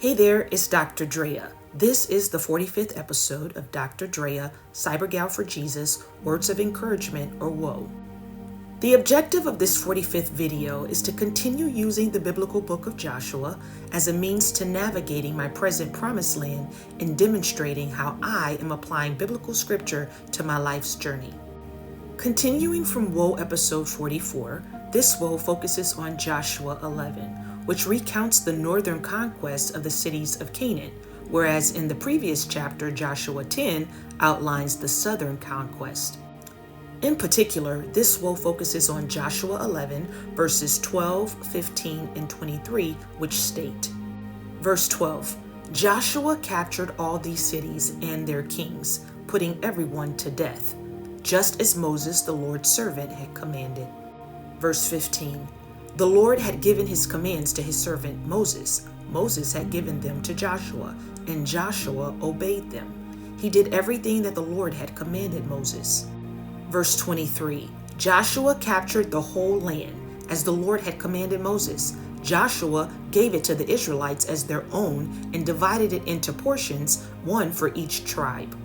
Hey there, it's Dr. Drdreya. This is the 45th episode of Dr. Drdreya, Cybergal for Jesus, Words of Encouragement, or WOE. The objective of this 45th video is to continue using the biblical book of Joshua as a means to navigating my present promised land and demonstrating how I am applying biblical scripture to my life's journey. Continuing from WOE episode 44, this WOE focuses on Joshua 11, which recounts the northern conquest of the cities of Canaan, whereas in the previous chapter, Joshua 10 outlines the southern conquest. In particular, this WOE focuses on Joshua 11, verses 12, 15, and 23, which state, Verse 12, Joshua captured all these cities and their kings, putting everyone to death, just as Moses, the Lord's servant, had commanded. Verse 15, the Lord had given his commands to his servant Moses. Moses had given them to Joshua, and Joshua obeyed them. He did everything that the Lord had commanded Moses. Verse 23, Joshua captured the whole land, as the Lord had commanded Moses. Joshua gave it to the Israelites as their own and divided it into portions, one for each tribe.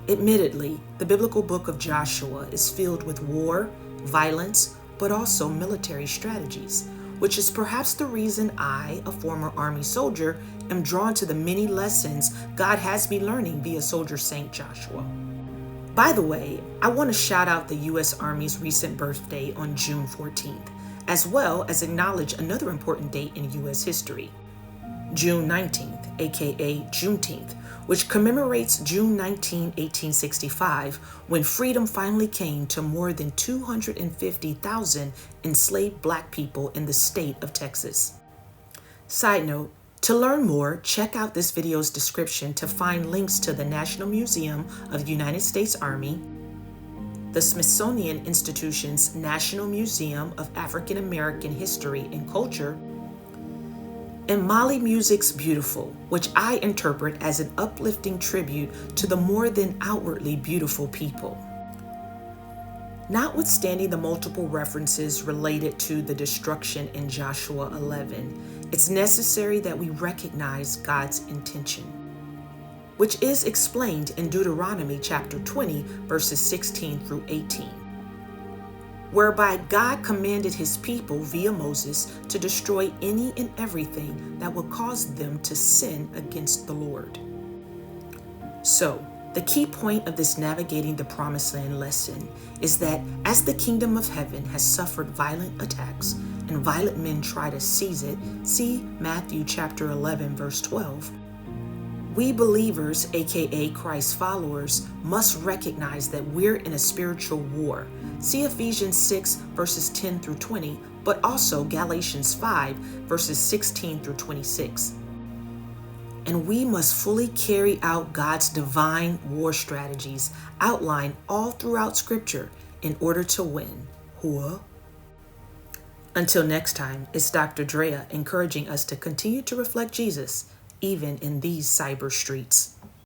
Admittedly, the biblical book of Joshua is filled with war, violence, but also military strategies, which is perhaps the reason I, a former Army soldier, am drawn to the many lessons God has me learning via Soldier Saint Joshua. By the way, I want to shout out the U.S. Army's recent birthday on June 14th, as well as acknowledge another important date in U.S. history, June 19th, aka Juneteenth, which commemorates June 19, 1865, when freedom finally came to more than 250,000 enslaved Black people in the state of Texas. Side note, to learn more, check out this video's description to find links to the National Museum of the United States Army, the Smithsonian Institution's National Museum of African American History and Culture, and Mali Music's Beautiful, which I interpret as an uplifting tribute to the more than outwardly beautiful people. Notwithstanding the multiple references related to the destruction in Joshua 11, it's necessary that we recognize God's intention, which is explained in Deuteronomy chapter 20, verses 16 through 18. Whereby God commanded his people via Moses to destroy any and everything that would cause them to sin against the Lord. So, the key point of this Navigating the Promised Land lesson is that as the kingdom of heaven has suffered violent attacks and violent men try to seize it, see Matthew chapter 11, verse 12, we believers, aka Christ followers, must recognize that we're in a spiritual war. See Ephesians 6, verses 10 through 20, but also Galatians 5, verses 16 through 26. And we must fully carry out God's divine war strategies outlined all throughout Scripture in order to win. Hua. Until next time, it's Dr. Drdreya encouraging us to continue to reflect Jesus, even in these cyber streets.